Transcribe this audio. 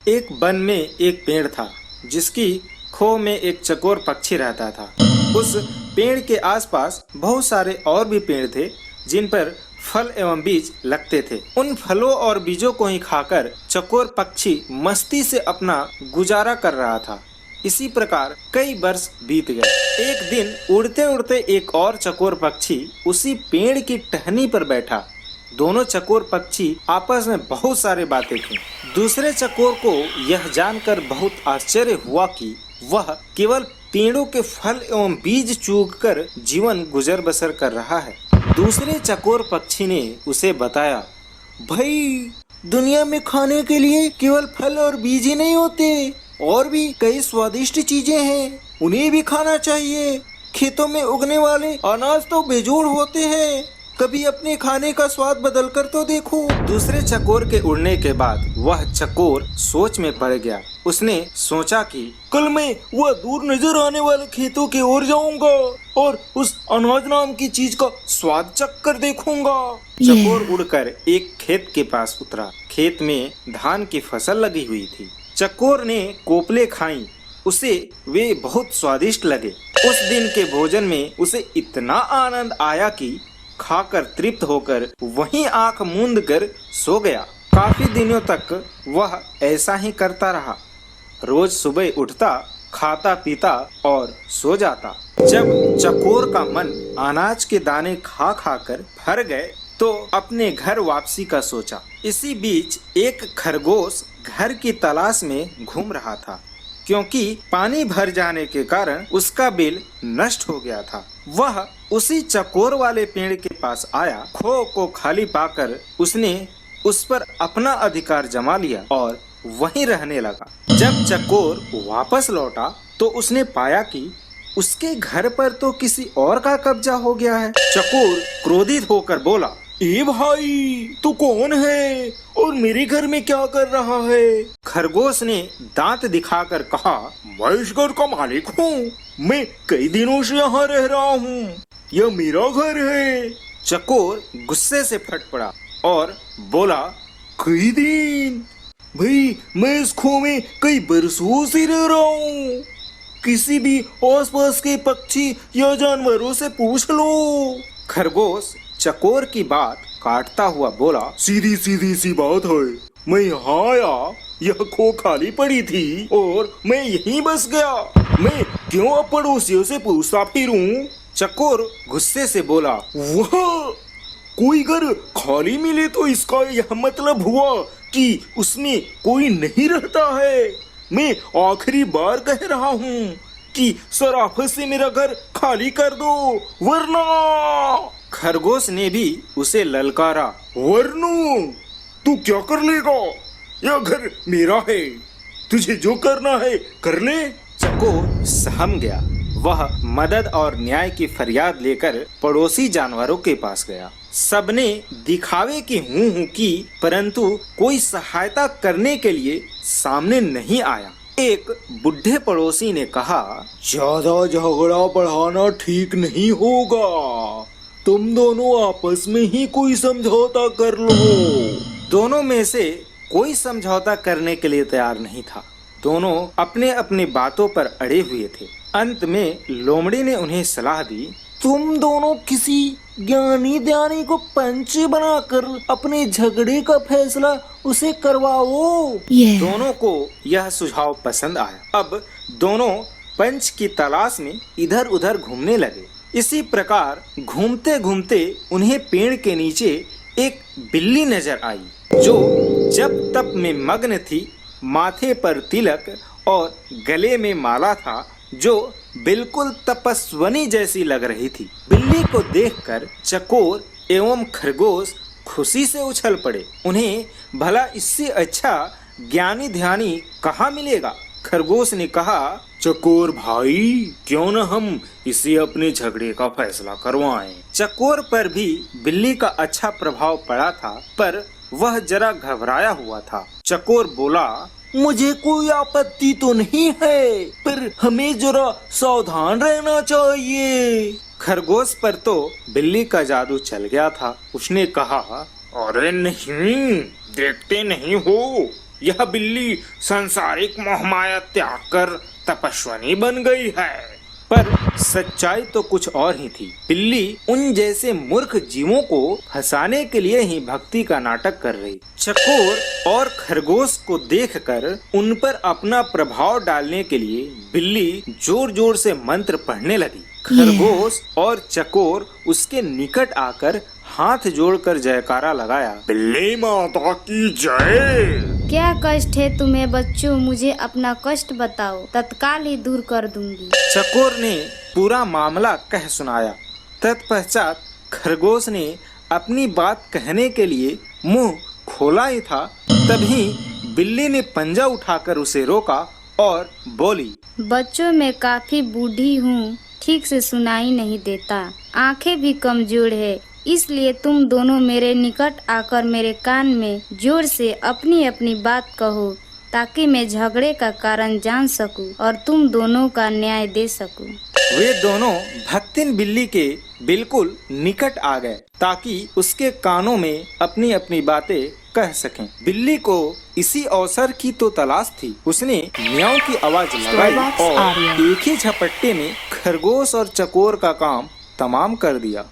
एक वन में एक पेड़ था जिसकी खो में एक चकोर पक्षी रहता था। उस पेड़ के आसपास बहुत सारे और भी पेड़ थे जिन पर फल एवं बीज लगते थे। उन फलों और बीजों को ही खाकर चकोर पक्षी मस्ती से अपना गुजारा कर रहा था। इसी प्रकार कई वर्ष बीत गए। एक दिन उड़ते उड़ते एक और चकोर पक्षी उसी पेड़ की टहनी पर बैठा। दोनों चकोर पक्षी आपस में बहुत सारी बातें की। दूसरे चकोर को यह जानकर बहुत आश्चर्य हुआ कि वह केवल पेड़ों के फल एवं बीज चूगकर जीवन गुजर बसर कर रहा है। दूसरे चकोर पक्षी ने उसे बताया, भाई, दुनिया में खाने के लिए केवल फल और बीज ही नहीं होते, और भी कई स्वादिष्ट चीजें हैं, उन्हें भी खाना चाहिए। खेतों में उगने वाले अनाज तो बेजोड़ होते हैं, कभी अपने खाने का स्वाद बदल कर तो देखो। दूसरे चकोर के उड़ने के बाद वह चकोर सोच में पड़ गया। उसने सोचा कि कल मैं वह दूर नजर आने वाले खेतों की ओर जाऊंगा और उस अनाज नाम की चीज का स्वाद चख कर देखूंगा। चकोर उड़कर एक खेत के पास उतरा। खेत में धान की फसल लगी हुई थी। चकोर ने कोपले खाई, उसे वे बहुत स्वादिष्ट लगे। उस दिन के भोजन में उसे इतना आनंद आया कि खाकर तृप्त होकर वहीं आंख मूंद कर सो गया। काफी दिनों तक वह ऐसा ही करता रहा। रोज सुबह उठता, खाता पीता और सो जाता। जब चकोर का मन अनाज के दाने खा खा कर भर गए तो अपने घर वापसी का सोचा। इसी बीच एक खरगोश घर की तलाश में घूम रहा था, क्योंकि पानी भर जाने के कारण उसका बिल नष्ट हो गया था। वह उसी चकोर वाले पेड़ के पास आया। खो को खाली पाकर उसने उस पर अपना अधिकार जमा लिया और वहीं रहने लगा। जब चकोर वापस लौटा तो उसने पाया कि उसके घर पर तो किसी और का कब्जा हो गया है। चकोर क्रोधित होकर बोला, ए भाई, तू कौन है और मेरे घर में क्या कर रहा है? खरगोश ने दांत दिखाकर कहा, मैं इस घर का मालिक हूँ, मैं कई दिनों से यहाँ रह रहा हूँ, यह मेरा घर है। चकोर गुस्से से फट पड़ा और बोला, कई दिन? भाई, मैं इस खो में कई बरसों से रह रहा हूँ, किसी भी आसपास के पक्षी या जानवरों से पूछ लो। खरगोश चकोर की बात काटता हुआ बोला, सीधी सीधी सी बात है, मैं यहाँ आया, यह खो खाली पड़ी थी और मैं यहीं बस गया, मैं क्यों अब पड़ोसियों से पूछता फिरूं? चकोर गुस्से से बोला, वह कोई घर खाली मिले तो इसका यह मतलब हुआ कि उसमें कोई नहीं रहता है। मैं आखिरी बार कह रहा हूँ कि सराफत से मेरा घर खाली कर दो, वरना। खरगोश ने भी उसे ललकारा, वरनू तू क्या कर लेगा? यह घर मेरा है, तुझे जो करना है कर ले। चकोर सहम गया। वह मदद और न्याय की फरियाद लेकर पड़ोसी जानवरों के पास गया। सबने दिखावे की हूँ की, परंतु कोई सहायता करने के लिए सामने नहीं आया। एक बुढ़े पड़ोसी ने कहा, ज्यादा झगड़ा बढ़ाना ठीक नहीं होगा, तुम दोनों आपस में ही कोई समझौता कर लो। दोनों में से कोई समझौता करने के लिए तैयार नहीं था। दोनों अपने अपनी बातों पर अड़े हुए थे। अंत में लोमड़ी ने उन्हें सलाह दी, तुम दोनों किसी ज्ञानी ध्यानी को पंच बनाकर अपने झगड़े का फैसला उसे करवाओ। दोनों को यह सुझाव पसंद आया। अब दोनों पंच की तलाश में इधर उधर घूमने लगे। इसी प्रकार घूमते घूमते उन्हें पेड़ के नीचे एक बिल्ली नजर आई, जो जप तप में मग्न थी। माथे पर तिलक और गले में माला था, जो बिल्कुल तपस्वनी जैसी लग रही थी। बिल्ली को देखकर चकोर एवं खरगोश खुशी से उछल पड़े। उन्हें भला इससे अच्छा ज्ञानी ध्यानी कहाँ मिलेगा। खरगोश ने कहा, चकोर भाई, क्यों न हम इसे अपने झगड़े का फैसला करवाएं। चकोर पर भी बिल्ली का अच्छा प्रभाव पड़ा था, पर वह जरा घबराया हुआ था। चकोर बोला, मुझे कोई आपत्ति तो नहीं है, पर हमें जरा सावधान रहना चाहिए। खरगोश पर तो बिल्ली का जादू चल गया था। उसने कहा, अरे नहीं, देखते नहीं हो, यह बिल्ली सांसारिक मोहमाया त्याग कर तपस्विनी बन गई है। पर सच्चाई तो कुछ और ही थी। बिल्ली उन जैसे मूर्ख जीवों को फंसाने के लिए ही भक्ति का नाटक कर रही। चकोर और खरगोश को देखकर उन पर अपना प्रभाव डालने के लिए बिल्ली जोर जोर से मंत्र पढ़ने लगी। खरगोश और चकोर उसके निकट आकर हाथ जोड़कर जयकारा लगाया, बिल्ली माता की जय। क्या कष्ट है तुम्हें बच्चों? मुझे अपना कष्ट बताओ, तत्काल ही दूर कर दूंगी। चकोर ने पूरा मामला कह सुनाया। तत्पश्चात खरगोश ने अपनी बात कहने के लिए मुंह खोला ही था, तभी बिल्ली ने पंजा उठाकर उसे रोका और बोली, बच्चों मैं काफी बूढ़ी हूँ, ठीक से सुनाई नहीं देता, आंखें भी कमजोर है, इसलिए तुम दोनों मेरे निकट आकर मेरे कान में जोर से अपनी अपनी बात कहो, ताकि मैं झगड़े का कारण जान सकूं और तुम दोनों का न्याय दे सकूं। वे दोनों भक्तिन बिल्ली के बिल्कुल निकट आ गए ताकि उसके कानों में अपनी अपनी बातें कह सकें। बिल्ली को इसी अवसर की तो तलाश थी। उसने म्याऊं की आवाज लगाई और एक ही झपट्टे में खरगोश और चकोर का काम तमाम कर दिया।